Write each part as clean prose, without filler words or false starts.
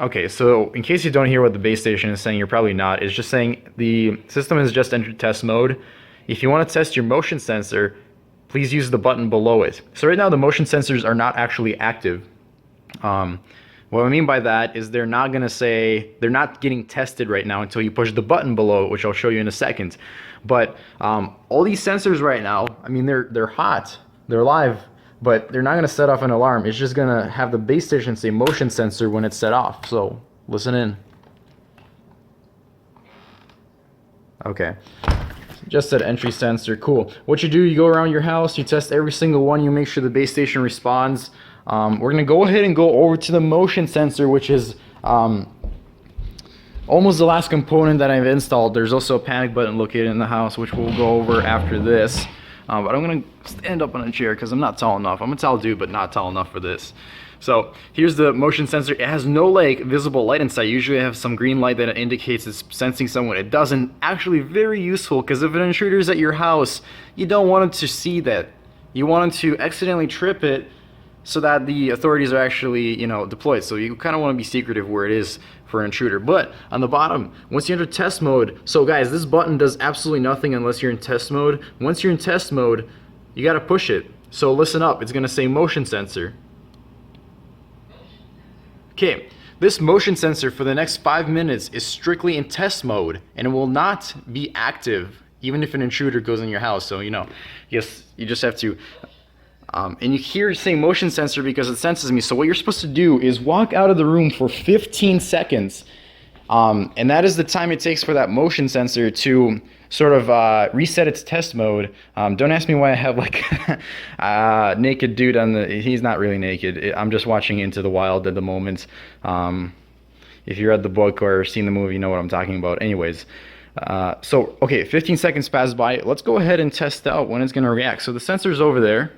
Okay, so in case you don't hear what the base station is saying, you're probably not. It's just saying the system has just entered test mode. If you want to test your motion sensor, please use the button below it. So right now the motion sensors are not actually active. Um, what I mean by that is they're not going to say, they're not getting tested right now until you push the button below it, which I'll show you in a second. But all these sensors right now, I mean, they're hot, they're live, but they're not going to set off an alarm. It's just going to have the base station say motion sensor when it's set off. So listen in. Okay. Just said entry sensor. Cool. What you do, you go around your house, you test every single one, you make sure the base station responds. We're going to go ahead and go over to the motion sensor, which is almost the last component that I've installed. There's also a panic button located in the house, which we'll go over after this. But I'm going to stand up on a chair because I'm not tall enough. I'm a tall dude, but not tall enough for this. So here's the motion sensor. It has no like visible light inside. Usually I have some green light that indicates it's sensing someone. It doesn't. Actually very useful, because if an intruder is at your house, you don't want it to see that. You want it to accidentally trip it so that the authorities are actually, you know, deployed. So you kind of want to be secretive where it is for an intruder. But on the bottom, once you enter test mode, so guys, this button does absolutely nothing unless you're in test mode. Once you're in test mode, you got to push it. So listen up, it's going to say motion sensor. Okay, this motion sensor for the next 5 minutes is strictly in test mode, and it will not be active even if an intruder goes in your house. So, you know, yes, you just have to and you hear it saying motion sensor because it senses me. So what you're supposed to do is walk out of the room for 15 seconds. And that is the time it takes for that motion sensor to sort of reset its test mode. Don't ask me why I have like a naked dude on the... He's not really naked. I'm just watching Into the Wild at the moment. If you read the book or seen the movie, you know what I'm talking about. Anyways. So, okay, 15 seconds pass by. Let's go ahead and test out when it's going to react. So the sensor's over there.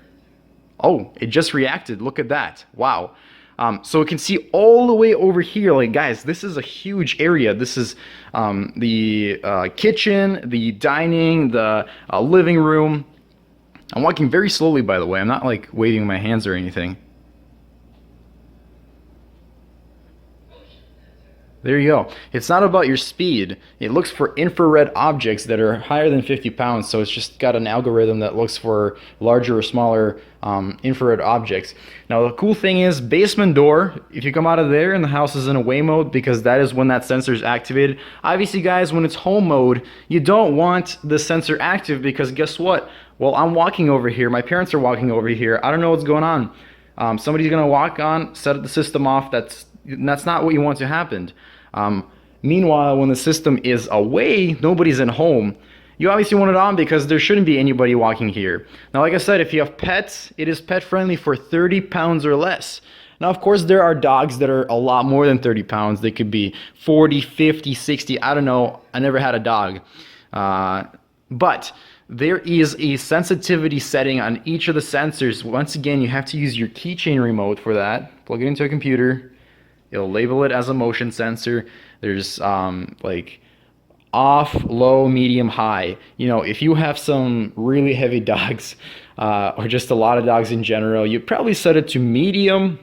Oh, it just reacted. Look at that. Wow. So it can see all the way over here. Like, guys, this is a huge area. This is the kitchen, the dining, the living room. I'm walking very slowly, by the way. I'm not like waving my hands or anything. There you go. It's not about your speed. It looks for infrared objects that are higher than 50 pounds. So it's just got an algorithm that looks for larger or smaller infrared objects. Now the cool thing is basement door, if you come out of there and the house is in away mode, because that is when that sensor is activated. Obviously guys, when it's home mode, you don't want the sensor active, because guess what? Well, I'm walking over here. My parents are walking over here. I don't know what's going on. Somebody's going to walk on, set the system off. That's not what you want to happen. Meanwhile, when the system is away, nobody's in home, you obviously want it on because there shouldn't be anybody walking here. Now, like I said, if you have pets, it is pet friendly for 30 pounds or less. Now, of course, there are dogs that are a lot more than 30 pounds. They could be 40, 50, 60. I don't know. I never had a dog. But there is a sensitivity setting on each of the sensors. Once again, you have to use your keychain remote for that. Plug it into a computer. It'll label it as a motion sensor. There's like off, low, medium, high. You know, if you have some really heavy dogs or just a lot of dogs in general, you probably set it to medium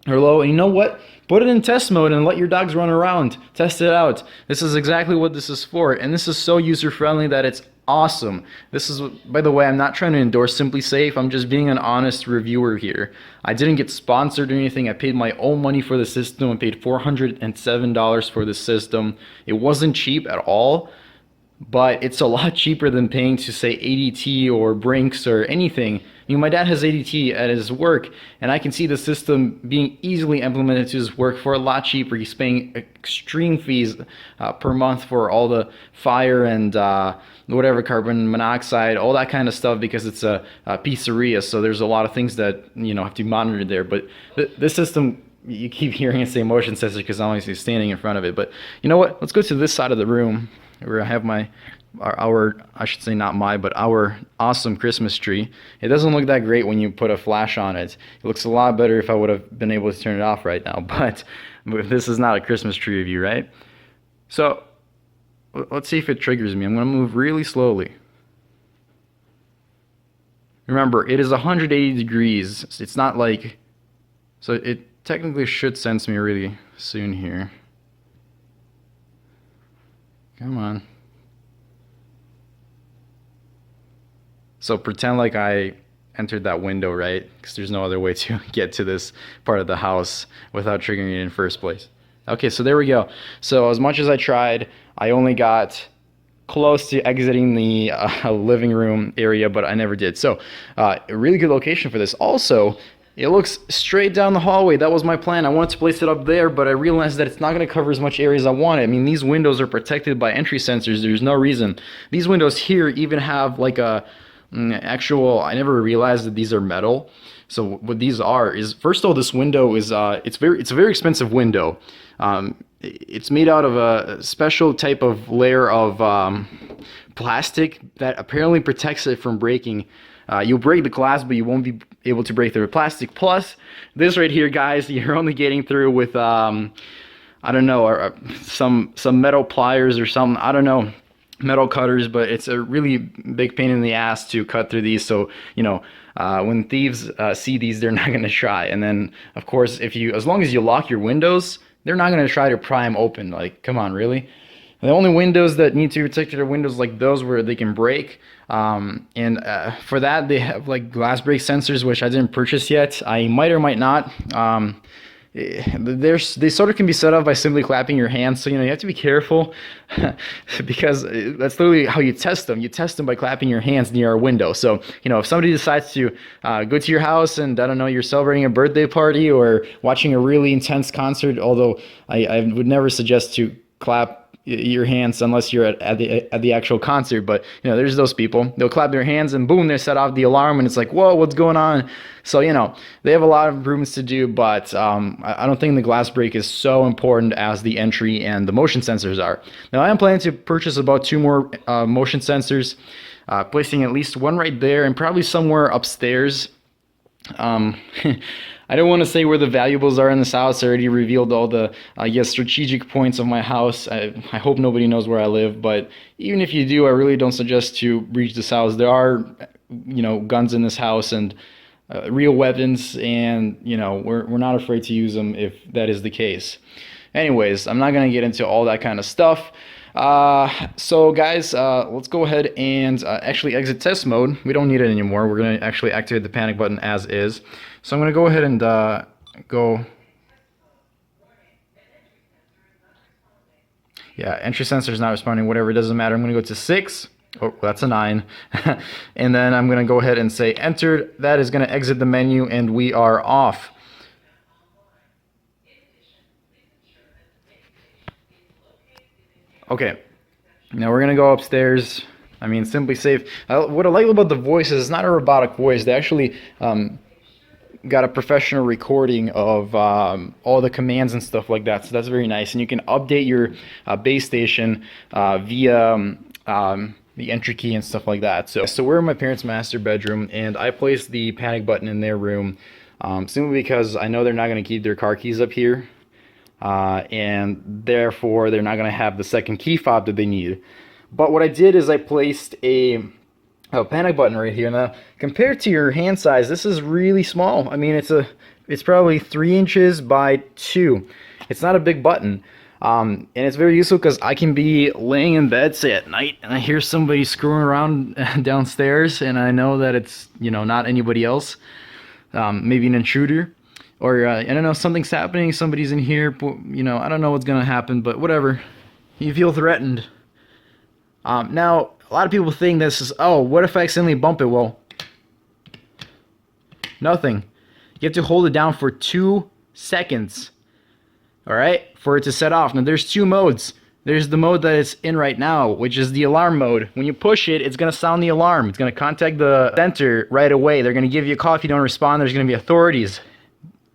or low. And you know what? Put it in test mode and let your dogs run around. Test it out. This is exactly what this is for. And this is so user-friendly that it's awesome. This is, by the way, I'm not trying to endorse SimpliSafe. I'm just being an honest reviewer here. I didn't get sponsored or anything. I paid my own money for the system. I paid $407 for the system. It wasn't cheap at all, but it's a lot cheaper than paying to say ADT or Brinks or anything. You know, my dad has ADT at his work, and I can see the system being easily implemented to his work for a lot cheaper. He's paying extreme fees per month for all the fire and whatever, carbon monoxide, all that kind of stuff, because it's a pizzeria. So there's a lot of things that, you know, have to be monitored there. But this system, you keep hearing it say motion sensor because I'm obviously standing in front of it. But you know what? Let's go to this side of the room where I have our I should say not my, but our awesome Christmas tree. It doesn't look that great when you put a flash on it. It looks a lot better if I would have been able to turn it off right now, but this is not a Christmas tree review, right? So let's see if it triggers me. I'm going to move really slowly. Remember, it is 180 degrees. It's not like, so it technically should sense me really soon here. Come on. So pretend like I entered that window, right? Because there's no other way to get to this part of the house without triggering it in first place. Okay, so there we go. So as much as I tried, I only got close to exiting the living room area, but I never did. So a really good location for this. Also, it looks straight down the hallway. That was my plan. I wanted to place it up there, but I realized that it's not going to cover as much area as I wanted. I mean, these windows are protected by entry sensors. There's no reason. These windows here even have like a actual, I never realized that these are metal. So what these are is, first of all, this window is it's a very expensive window. It's made out of a special type of layer of plastic that apparently protects it from breaking. You'll break the glass, but you won't be able to break the plastic. Plus, this right here, guys, you're only getting through with I don't know, some metal pliers or something. I don't know, metal cutters, but it's a really big pain in the ass to cut through these. So, you know, when thieves see these, they're not going to try. And then, of course, as long as you lock your windows, they're not going to try to pry them open. Like, come on, really? The only windows that need to be protected are windows like those where they can break. For that, they have like glass break sensors, which I didn't purchase yet. I might or might not. They sort of can be set off by simply clapping your hands. So, you know, you have to be careful because that's literally how you test them. You test them by clapping your hands near a window. So, you know, if somebody decides to go to your house and, I don't know, you're celebrating a birthday party or watching a really intense concert, although I would never suggest to clap your hands unless you're at the actual concert, but you know, there's those people, they'll clap their hands and boom, they set off the alarm and it's like, whoa, what's going on? So, you know, they have a lot of improvements to do, but I don't think the glass break is so important as the entry and the motion sensors are. Now, I am planning to purchase about 2 more motion sensors, placing at least one right there and probably somewhere upstairs. I don't want to say where the valuables are in this house. I already revealed all the, strategic points of my house. I hope nobody knows where I live, but even if you do, I really don't suggest to breach this house. There are, you know, guns in this house and real weapons, and, you know, we're not afraid to use them if that is the case. Anyways, I'm not going to get into all that kind of stuff. So guys, let's go ahead and actually exit test mode. We don't need it anymore. We're going to actually activate the panic button as is. So I'm going to go ahead and go. Yeah, entry sensor is not responding, whatever, it doesn't matter. I'm going to go to 6. Oh, that's a 9. And then I'm going to go ahead and say entered. That is going to exit the menu and we are off. Okay, now we're gonna go upstairs. I mean, Simply Safe. What I like about the voice is it's not a robotic voice. They actually got a professional recording of all the commands and stuff like that. So that's very nice. And you can update your base station via the entry key and stuff like that. So we're in my parents' master bedroom, and I placed the panic button in their room simply because I know they're not gonna keep their car keys up here. And therefore they're not going to have the second key fob that they need. But what I did is I placed a panic button right here. Now, compared to your hand size, this is really small. I mean, it's probably 3 inches by 2. It's not a big button. And it's very useful because I can be laying in bed, say at night, and I hear somebody screwing around downstairs, and I know that it's, you know, not anybody else, maybe an intruder. Or, I don't know, something's happening, somebody's in here, you know, I don't know what's going to happen, but whatever. You feel threatened. Now, a lot of people think this is, oh, what if I accidentally bump it? Well, nothing. You have to hold it down for 2 seconds, all right, for it to set off. Now, there's 2 modes. There's the mode that it's in right now, which is the alarm mode. When you push it, it's going to sound the alarm. It's going to contact the center right away. They're going to give you a call if you don't respond. There's going to be authorities.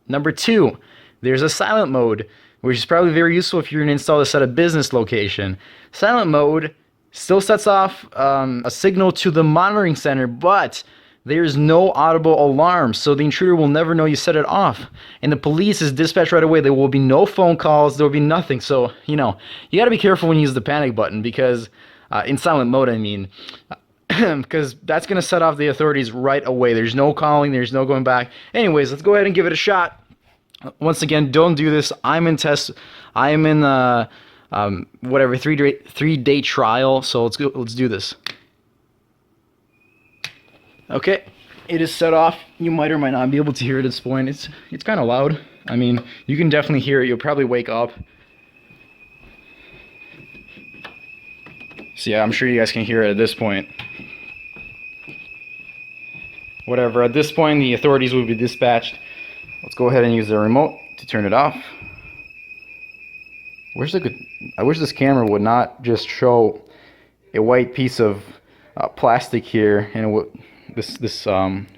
Number 2, there's a silent mode, which is probably very useful if you're going to install this at a business location. Silent mode still sets off a signal to the monitoring center, but there's no audible alarm, so the intruder will never know you set it off. And the police is dispatched right away. There will be no phone calls. There will be nothing. So, you know, you got to be careful when you use the panic button because, in silent mode, I mean, because that's going to set off the authorities right away. There's no calling. There's no going back. Anyways, let's go ahead and give it a shot. Once again, don't do this. I'm in whatever 3-day trial. So let's go. Let's do this. Okay, it is set off. You might or might not be able to hear it at this point. It's kind of loud. I mean, you can definitely hear it. You'll probably wake up. So yeah, I'm sure you guys can hear it at this point. Whatever. At this point, the authorities will be dispatched. Let's go ahead and use the remote to turn it off. I wish this camera would not just show a white piece of plastic here, and this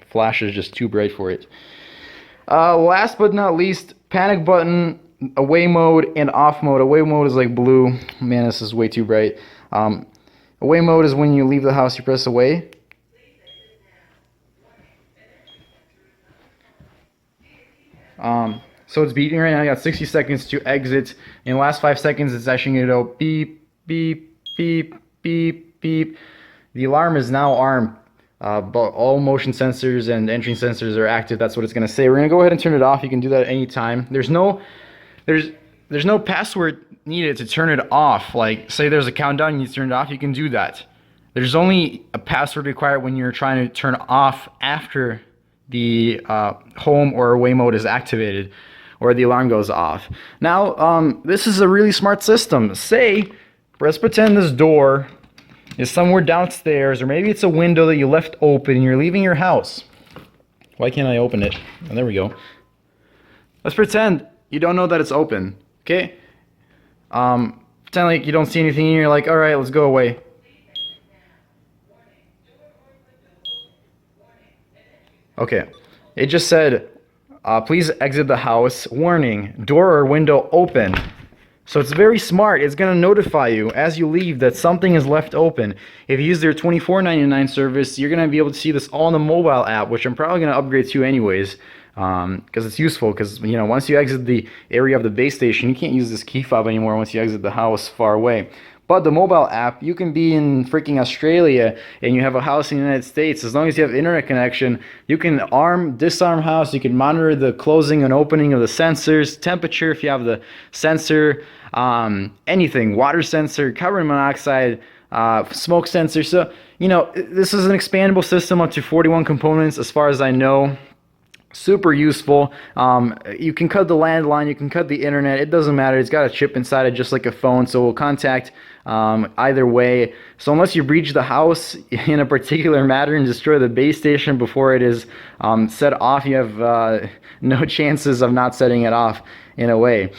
flash is just too bright for it. Last but not least, panic button, away mode, and off mode. Away mode is like blue. Man, this is way too bright. Away mode is when you leave the house, you press away. So it's beeping right now. I got 60 seconds to exit. In the last 5 seconds, it's actually going to go beep, beep, beep, beep, beep. The alarm is now armed, but all motion sensors and entry sensors are active. That's what it's going to say. We're going to go ahead and turn it off. You can do that at any time. There's no password needed to turn it off. Like, say there's a countdown and you turn it off, you can do that. There's only a password required when you're trying to turn off after the home or away mode is activated or the alarm goes off. Now, this is a really smart system. Say, let's pretend this door is somewhere downstairs, or maybe it's a window that you left open and you're leaving your house. Why can't I open it? Oh, there we go. Let's pretend you don't know that it's open, okay? Pretend like you don't see anything and you're like, all right, let's go away. Okay, it just said, please exit the house. Warning, door or window open. So it's very smart. It's going to notify you as you leave that something is left open. If you use their $24.99 service, you're going to be able to see this all in the mobile app, which I'm probably going to upgrade to anyways, because it's useful. Because, you know, once you exit the area of the base station, you can't use this key fob anymore once you exit the house far away. But the mobile app, you can be in freaking Australia and you have a house in the United States. As long as you have internet connection, you can disarm house. You can monitor the closing and opening of the sensors, temperature if you have the sensor, anything, water sensor, carbon monoxide, smoke sensor. So, you know, this is an expandable system up to 41 components as far as I know. Super useful. You can cut the landline, you can cut the internet, it doesn't matter. It's got a chip inside it just like a phone, so it will contact either way. So unless you breach the house in a particular matter and destroy the base station before it is set off, you have no chances of not setting it off in a way.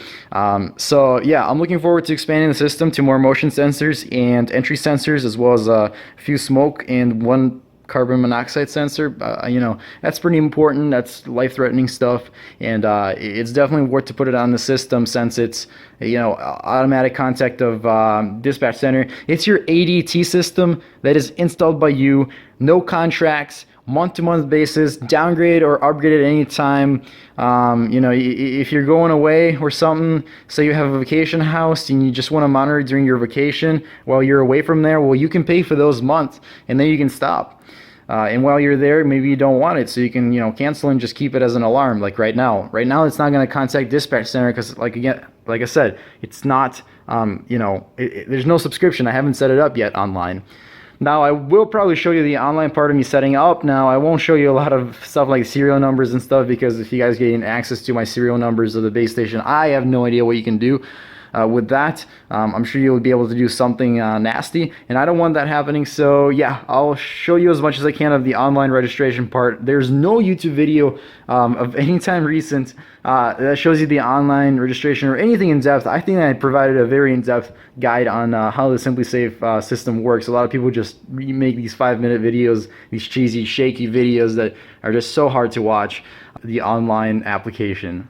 So yeah, I'm looking forward to expanding the system to more motion sensors and entry sensors, as well as a few smoke and one carbon monoxide sensor. You know, that's pretty important. That's life-threatening stuff, and it's definitely worth to put it on the system since it's, you know, automatic contact of dispatch center. It's your ADT system that is installed by you. No contracts, month-to-month basis, downgrade or upgrade at any time. You know, if you're going away or something, say you have a vacation house and you just want to monitor during your vacation while you're away from there, well, you can pay for those months and then you can stop. And while you're there, maybe you don't want it, so you can, you know, cancel and just keep it as an alarm. Like right now, it's not going to contact dispatch center because, like I said, it's not, you know, there's no subscription. I haven't set it up yet online. Now, I will probably show you the online part of me setting it up. Now, I won't show you a lot of stuff like serial numbers and stuff, because if you guys gain access to my serial numbers of the base station, I have no idea what you can do with that. I'm sure you'll be able to do something nasty, and I don't want that happening. So yeah, I'll show you as much as I can of the online registration part. There's no YouTube video of any time recent that shows you the online registration or anything in depth. I think I provided a very in-depth guide on how the SimpliSafe system works. A lot of people just make these 5-minute videos, these cheesy, shaky videos that are just so hard to watch. The online application.